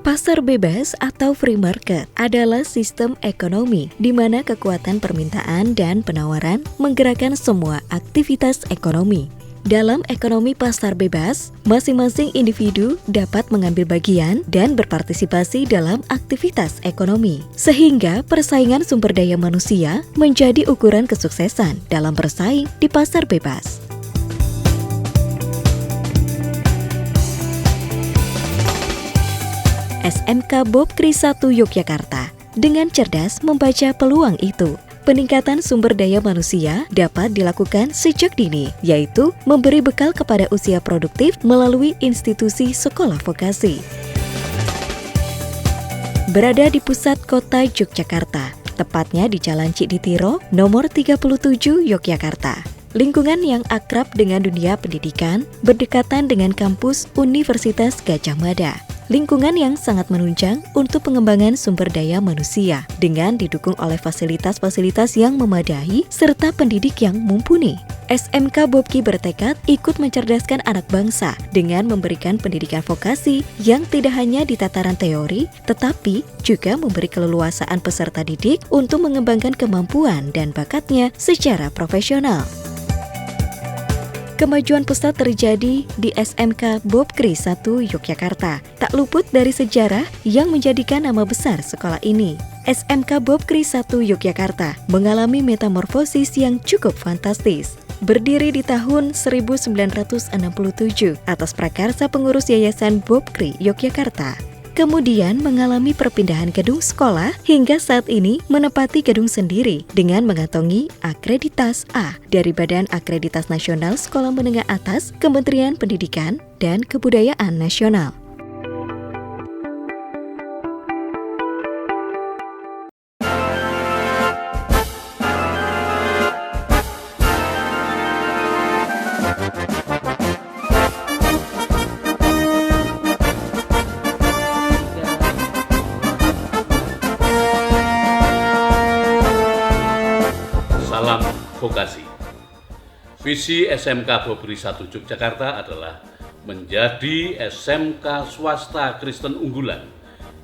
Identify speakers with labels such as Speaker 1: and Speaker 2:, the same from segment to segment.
Speaker 1: Pasar bebas atau free market adalah sistem ekonomi di mana kekuatan permintaan dan penawaran menggerakkan semua aktivitas ekonomi. Dalam ekonomi pasar bebas, masing-masing individu dapat mengambil bagian dan berpartisipasi dalam aktivitas ekonomi, sehingga persaingan sumber daya manusia menjadi ukuran kesuksesan dalam bersaing di pasar bebas. SMK Bob Kris 1 Yogyakarta dengan cerdas membaca peluang itu. Peningkatan sumber daya manusia dapat dilakukan sejak dini, yaitu memberi bekal kepada usia produktif melalui institusi sekolah vokasi. Berada di pusat kota Yogyakarta, tepatnya di Jalan Cikditiro, nomor 37 Yogyakarta. Lingkungan yang akrab dengan dunia pendidikan, berdekatan dengan kampus Universitas Gadjah Mada. Lingkungan yang sangat menunjang untuk pengembangan sumber daya manusia dengan didukung oleh fasilitas-fasilitas yang memadai serta pendidik yang mumpuni. SMK Bobki bertekad ikut mencerdaskan anak bangsa dengan memberikan pendidikan vokasi yang tidak hanya di tataran teori, tetapi juga memberi keleluasaan peserta didik untuk mengembangkan kemampuan dan bakatnya secara profesional. Kemajuan pesat terjadi di SMK Bob Kris 1 Yogyakarta. Tak luput dari sejarah yang menjadikan nama besar sekolah ini. SMK Bob Kris 1 Yogyakarta mengalami metamorfosis yang cukup fantastis. Berdiri di tahun 1967 atas prakarsa pengurus Yayasan Bob Kris Yogyakarta. Kemudian mengalami perpindahan gedung sekolah hingga saat ini menempati gedung sendiri dengan mengantongi akreditas A dari Badan Akreditas Nasional Sekolah Menengah Atas Kementerian Pendidikan dan Kebudayaan Nasional.
Speaker 2: Salam vokasi. Visi SMK Bob Kris 1 Yogyakarta adalah menjadi SMK swasta Kristen unggulan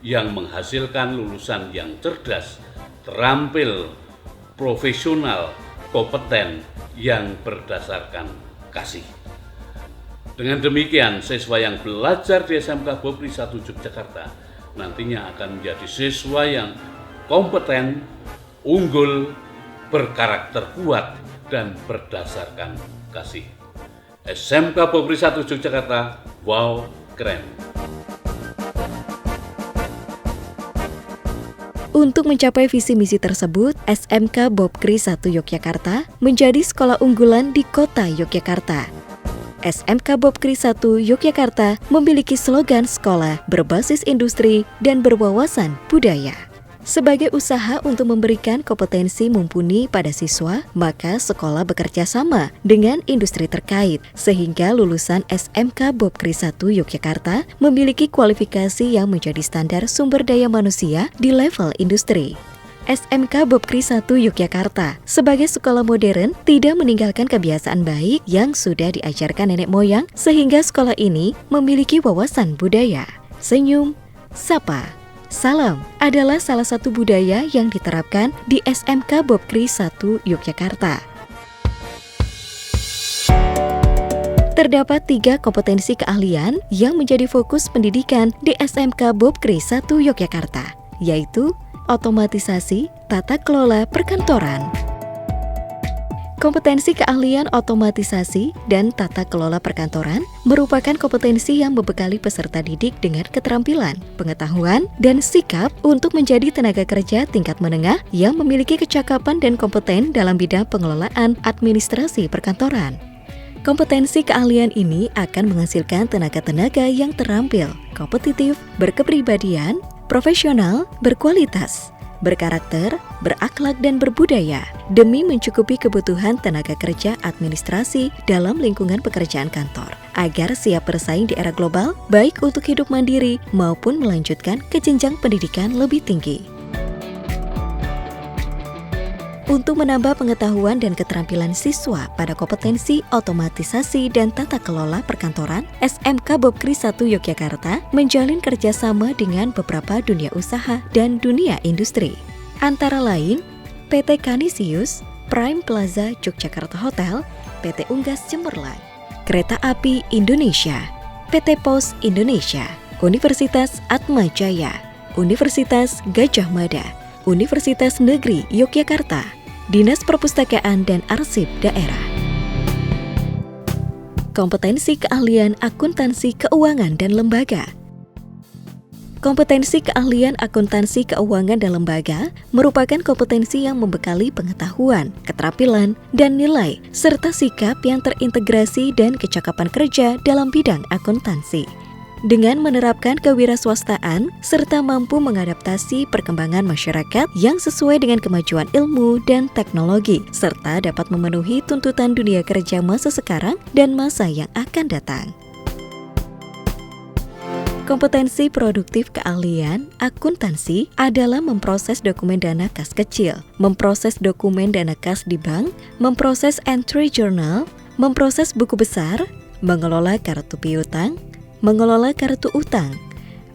Speaker 2: yang menghasilkan lulusan yang cerdas, terampil, profesional, kompeten, yang berdasarkan kasih. Dengan demikian, siswa yang belajar di SMK Bob Kris 1 Yogyakarta nantinya akan menjadi siswa yang kompeten, unggul, berkarakter kuat, dan berdasarkan kasih. SMK Bob Kris 1 Yogyakarta, wow, keren.
Speaker 1: Untuk mencapai visi misi tersebut, SMK Bob Kris 1 Yogyakarta menjadi sekolah unggulan di kota Yogyakarta. SMK Bob Kris 1 Yogyakarta memiliki slogan sekolah berbasis industri dan berwawasan budaya. Sebagai usaha untuk memberikan kompetensi mumpuni pada siswa, maka sekolah bekerja sama dengan industri terkait, sehingga lulusan SMK Bob Kris 1 Yogyakarta memiliki kualifikasi yang menjadi standar sumber daya manusia di level industri. SMK Bob Kris 1 Yogyakarta sebagai sekolah modern tidak meninggalkan kebiasaan baik yang sudah diajarkan nenek moyang, sehingga sekolah ini memiliki wawasan budaya. Senyum, sapa, salam adalah salah satu budaya yang diterapkan di SMK Bob Kris 1 Yogyakarta. Terdapat 3 kompetensi keahlian yang menjadi fokus pendidikan di SMK Bob Kris 1 Yogyakarta, yaitu otomatisasi tata kelola perkantoran. Kompetensi keahlian otomatisasi dan tata kelola perkantoran merupakan kompetensi yang membekali peserta didik dengan keterampilan, pengetahuan, dan sikap untuk menjadi tenaga kerja tingkat menengah yang memiliki kecakapan dan kompeten dalam bidang pengelolaan administrasi perkantoran. Kompetensi keahlian ini akan menghasilkan tenaga-tenaga yang terampil, kompetitif, berkepribadian, profesional, berkualitas, berkarakter, berakhlak, dan berbudaya demi mencukupi kebutuhan tenaga kerja administrasi dalam lingkungan pekerjaan kantor agar siap bersaing di era global baik untuk hidup mandiri maupun melanjutkan ke jenjang pendidikan lebih tinggi. Untuk menambah pengetahuan dan keterampilan siswa pada kompetensi otomatisasi dan tata kelola perkantoran, SMK Bopkri 1 Yogyakarta menjalin kerjasama dengan beberapa dunia usaha dan dunia industri. Antara lain, PT Canisius, Prime Plaza Yogyakarta Hotel, PT Unggas Cemerlang, Kereta Api Indonesia, PT Pos Indonesia, Universitas Atma Jaya, Universitas Gadjah Mada, Universitas Negeri Yogyakarta, Dinas Perpustakaan dan Arsip Daerah. Kompetensi keahlian akuntansi keuangan dan lembaga. Kompetensi keahlian akuntansi keuangan dan lembaga merupakan kompetensi yang membekali pengetahuan, keterampilan, dan nilai, serta sikap yang terintegrasi dan kecakapan kerja dalam bidang akuntansi. Dengan menerapkan kewirausahaan serta mampu mengadaptasi perkembangan masyarakat yang sesuai dengan kemajuan ilmu dan teknologi, serta dapat memenuhi tuntutan dunia kerja masa sekarang dan masa yang akan datang. Kompetensi produktif keahlian akuntansi adalah memproses dokumen dana kas kecil, memproses dokumen dana kas di bank, memproses entry journal, memproses buku besar, mengelola kartu piutang, mengelola kartu utang,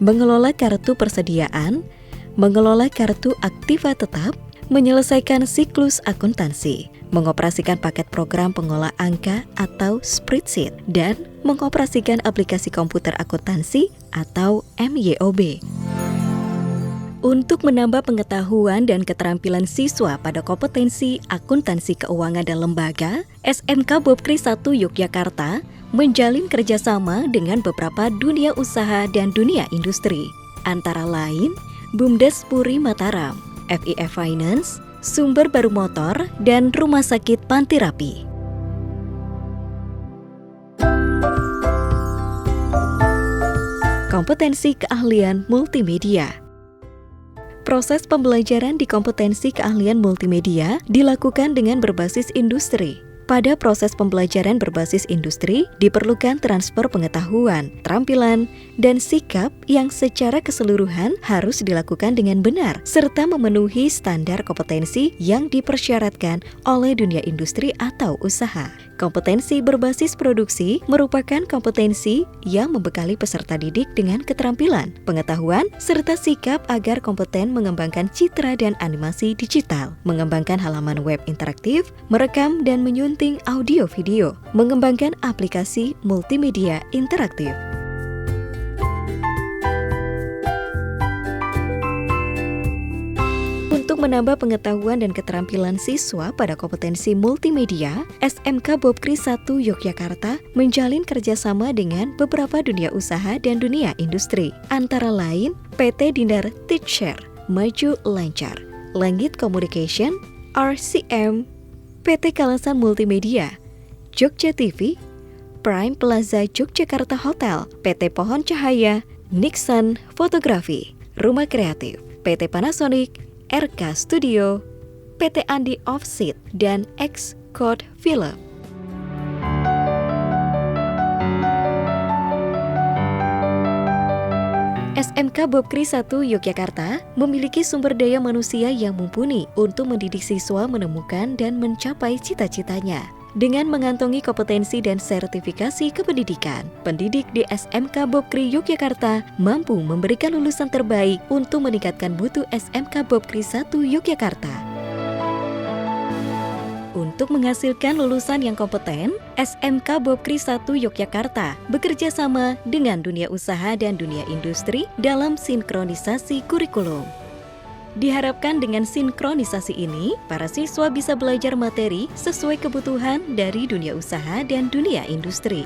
Speaker 1: mengelola kartu persediaan, mengelola kartu aktiva tetap, menyelesaikan siklus akuntansi, mengoperasikan paket program pengolah angka atau spreadsheet, dan mengoperasikan aplikasi komputer akuntansi atau MYOB. Untuk menambah pengetahuan dan keterampilan siswa pada kompetensi akuntansi keuangan dan lembaga, SMK Bopkri 1 Yogyakarta menjalin kerjasama dengan beberapa dunia usaha dan dunia industri, antara lain BUMDes Puri Mataram, FIF Finance, Sumber Baru Motor, dan Rumah Sakit Pantirapi. Kompetensi keahlian multimedia. Proses pembelajaran di kompetensi keahlian multimedia dilakukan dengan berbasis industri. Pada proses pembelajaran berbasis industri, diperlukan transfer pengetahuan, keterampilan, dan sikap yang secara keseluruhan harus dilakukan dengan benar, serta memenuhi standar kompetensi yang dipersyaratkan oleh dunia industri atau usaha. Kompetensi berbasis produksi merupakan kompetensi yang membekali peserta didik dengan keterampilan, pengetahuan, serta sikap agar kompeten mengembangkan citra dan animasi digital, mengembangkan halaman web interaktif, merekam dan menyunting audio-video, mengembangkan aplikasi multimedia interaktif. Untuk menambah pengetahuan dan keterampilan siswa pada kompetensi multimedia, SMK Bopkri 1 Yogyakarta menjalin kerjasama dengan beberapa dunia usaha dan dunia industri, antara lain PT Dindar Teachshare, Maju Lancar, Langit Communication, RCM, PT Kalasan Multimedia, Jogja TV, Prime Plaza Yogyakarta Hotel, PT Pohon Cahaya, Nixon Fotografi, Rumah Kreatif, PT Panasonic, RK Studio, PT Andi Offset, dan X-Code Film. SMK Bopkri 1 Yogyakarta memiliki sumber daya manusia yang mumpuni untuk mendidik siswa menemukan dan mencapai cita-citanya. Dengan mengantongi kompetensi dan sertifikasi kependidikan, pendidik di SMK Bopkri Yogyakarta mampu memberikan lulusan terbaik untuk meningkatkan mutu SMK Bopkri 1 Yogyakarta. Untuk menghasilkan lulusan yang kompeten, SMK Bopkri 1 Yogyakarta bekerja sama dengan dunia usaha dan dunia industri dalam sinkronisasi kurikulum. Diharapkan dengan sinkronisasi ini, para siswa bisa belajar materi sesuai kebutuhan dari dunia usaha dan dunia industri.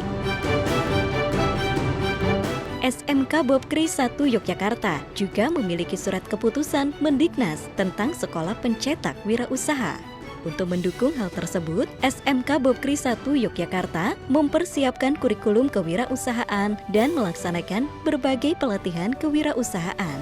Speaker 1: SMK Bopkri 1 Yogyakarta juga memiliki surat keputusan Mendiknas tentang Sekolah Pencetak Wirausaha. Untuk mendukung hal tersebut, SMK Bopkri 1 Yogyakarta mempersiapkan kurikulum kewirausahaan dan melaksanakan berbagai pelatihan kewirausahaan.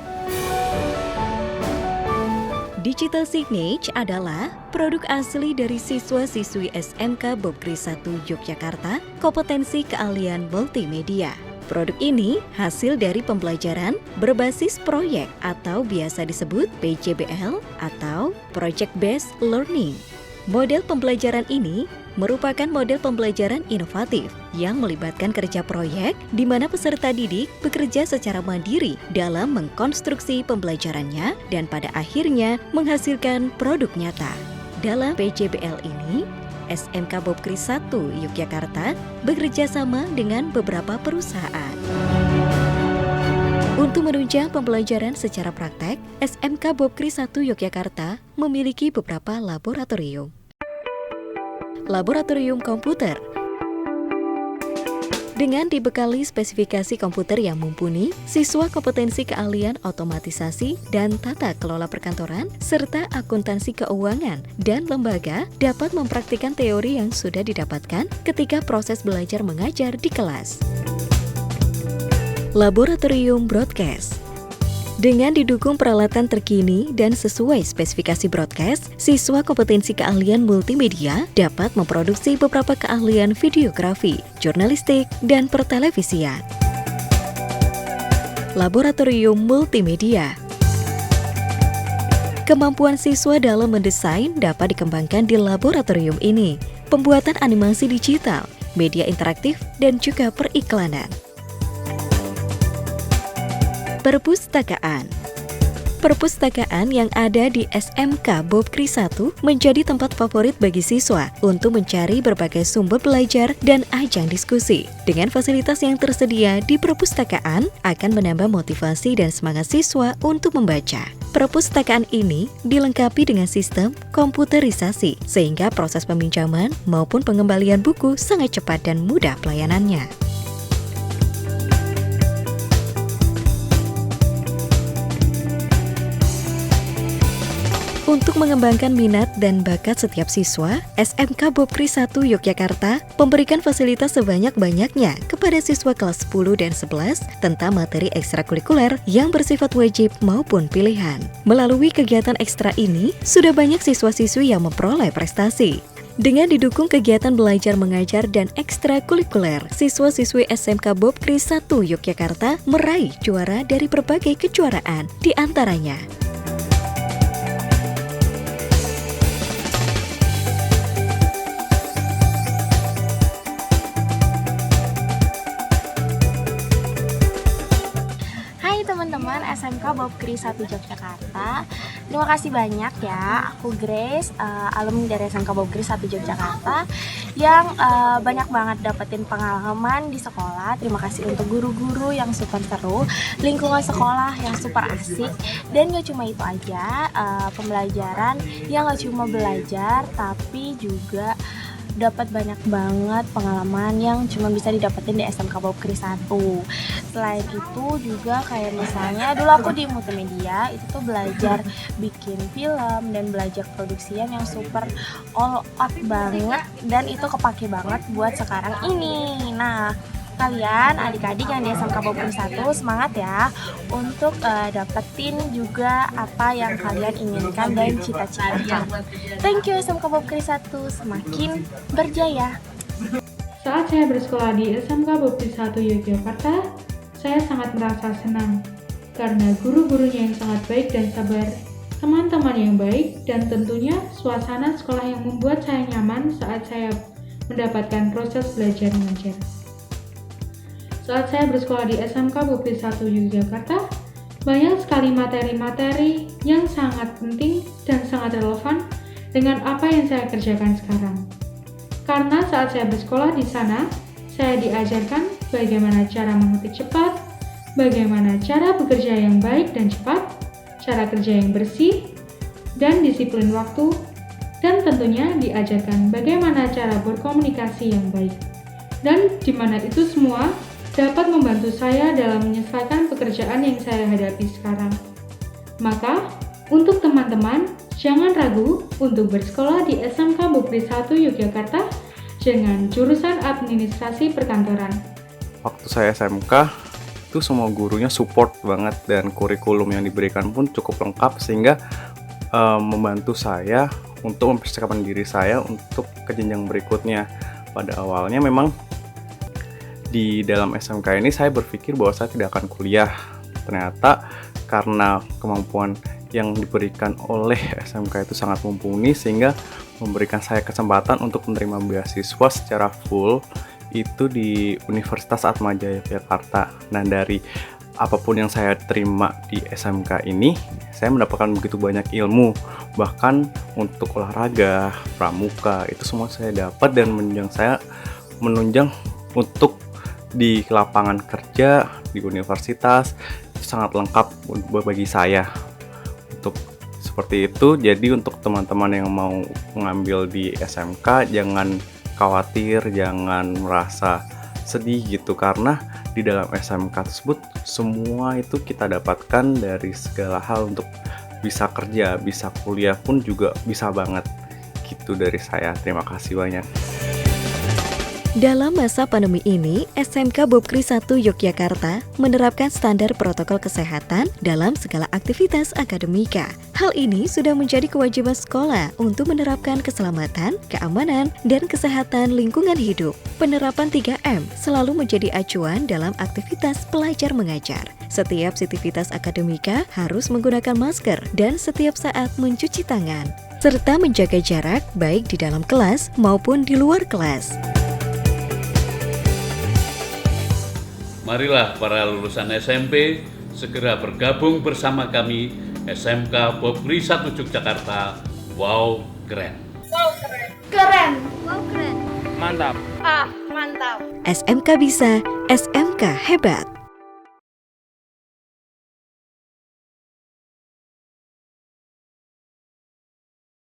Speaker 1: Digital Signage adalah produk asli dari siswa-siswi SMK Bopkri 1 Yogyakarta, kompetensi keahlian multimedia. Produk ini hasil dari pembelajaran berbasis proyek atau biasa disebut PJBL atau Project Based Learning. Model pembelajaran ini merupakan model pembelajaran inovatif yang melibatkan kerja proyek di mana peserta didik bekerja secara mandiri dalam mengkonstruksi pembelajarannya dan pada akhirnya menghasilkan produk nyata. Dalam PJBL ini, SMK Bob Kris 1 Yogyakarta bekerja sama dengan beberapa perusahaan. Untuk menunjang pembelajaran secara praktek, SMK Bob Kris 1 Yogyakarta memiliki beberapa laboratorium. Laboratorium komputer. Dengan dibekali spesifikasi komputer yang mumpuni, siswa kompetensi keahlian otomatisasi dan tata kelola perkantoran, serta akuntansi keuangan dan lembaga dapat mempraktikkan teori yang sudah didapatkan ketika proses belajar mengajar di kelas. Laboratorium Broadcast. Dengan didukung peralatan terkini dan sesuai spesifikasi broadcast, siswa kompetensi keahlian multimedia dapat memproduksi beberapa keahlian videografi, jurnalistik, dan pertelevisian. Laboratorium Multimedia. Kemampuan siswa dalam mendesain dapat dikembangkan di laboratorium ini. Pembuatan animasi digital, media interaktif, dan juga periklanan. Perpustakaan. Perpustakaan yang ada di SMK Bob Kris 1 menjadi tempat favorit bagi siswa untuk mencari berbagai sumber belajar dan ajang diskusi. Dengan fasilitas yang tersedia di perpustakaan akan menambah motivasi dan semangat siswa untuk membaca. Perpustakaan ini dilengkapi dengan sistem komputerisasi sehingga proses peminjaman maupun pengembalian buku sangat cepat dan mudah pelayanannya. Untuk mengembangkan minat dan bakat setiap siswa, SMK Bob Kris 1 Yogyakarta memberikan fasilitas sebanyak-banyaknya kepada siswa kelas 10 dan 11 tentang materi ekstrakurikuler yang bersifat wajib maupun pilihan. Melalui kegiatan ekstra ini, sudah banyak siswa-siswi yang memperoleh prestasi. Dengan didukung kegiatan belajar mengajar dan ekstrakurikuler, siswa-siswi SMK Bob Kris 1 Yogyakarta meraih juara dari berbagai kejuaraan, di antaranya
Speaker 3: teman-teman SMK Bob Kris 1 Yogyakarta. Terima kasih banyak ya, aku Grace, alumni dari SMK Bob Kris 1 Yogyakarta yang banyak banget dapetin pengalaman di sekolah. Terima kasih untuk guru-guru yang super seru, lingkungan sekolah yang super asik, dan gak cuma itu aja, pembelajaran yang gak cuma belajar tapi juga dapat banyak banget pengalaman yang cuma bisa didapetin di SMK Bob Kris 1. Selain itu juga kayak misalnya dulu aku di multimedia itu tuh belajar bikin film dan belajar produksian yang super all out banget, dan itu kepake banget buat sekarang ini. Nah, kalian adik-adik yang di SMK Bob Kris 1 semangat ya untuk dapetin juga apa yang kalian inginkan dan cita-citakan. Thank you SMK Bob Kris 1, semakin berjaya.
Speaker 4: Saat saya bersekolah di SMK Bob Kris 1 Yogyakarta, saya sangat merasa senang karena guru-gurunya yang sangat baik dan sabar, teman-teman yang baik, dan tentunya suasana sekolah yang membuat saya nyaman saat saya mendapatkan proses belajar mengajar. Saat saya bersekolah di SMK Bob Kris 1 Yogyakarta, banyak sekali materi-materi yang sangat penting dan sangat relevan dengan apa yang saya kerjakan sekarang. Karena saat saya bersekolah di sana, saya diajarkan bagaimana cara mengetik cepat, bagaimana cara bekerja yang baik dan cepat, cara kerja yang bersih, dan disiplin waktu, dan tentunya diajarkan bagaimana cara berkomunikasi yang baik. Dan di mana itu semua dapat membantu saya dalam menyesuaikan pekerjaan yang saya hadapi sekarang. Maka, untuk teman-teman, jangan ragu untuk bersekolah di SMK Bob Kris 1 Yogyakarta dengan jurusan administrasi perkantoran.
Speaker 5: Waktu saya SMK, itu semua gurunya support banget dan kurikulum yang diberikan pun cukup lengkap sehingga membantu saya untuk mempersiapkan diri saya untuk ke jenjang berikutnya. Pada awalnya memang di dalam SMK ini saya berpikir bahwa saya tidak akan kuliah. Ternyata karena kemampuan yang diberikan oleh SMK itu sangat mumpuni sehingga memberikan saya kesempatan untuk menerima beasiswa secara full itu di Universitas Atmajaya Yogyakarta. Nah, dari apapun yang saya terima di SMK ini, saya mendapatkan begitu banyak ilmu. Bahkan untuk olahraga, pramuka, itu semua saya dapat dan menunjang untuk di lapangan kerja di universitas itu sangat lengkap bagi saya untuk seperti itu. Jadi untuk teman-teman yang mau mengambil di SMK jangan khawatir, jangan merasa sedih gitu, karena di dalam SMK tersebut semua itu kita dapatkan dari segala hal untuk bisa kerja, bisa kuliah pun juga bisa banget gitu dari saya. Terima kasih banyak.
Speaker 1: Dalam masa pandemi ini, SMK Bobkri 1 Yogyakarta menerapkan standar protokol kesehatan dalam segala aktivitas akademika. Hal ini sudah menjadi kewajiban sekolah untuk menerapkan keselamatan, keamanan, dan kesehatan lingkungan hidup. Penerapan 3M selalu menjadi acuan dalam aktivitas pelajar mengajar. Setiap aktivitas akademika harus menggunakan masker dan setiap saat mencuci tangan, serta menjaga jarak baik di dalam kelas maupun di luar kelas.
Speaker 2: Marilah para lulusan SMP segera bergabung bersama kami SMK Bobkri 1 Yogyakarta. Wow, keren!
Speaker 3: Keren!
Speaker 6: Mantap.
Speaker 3: Mantap!
Speaker 1: SMK bisa, SMK hebat.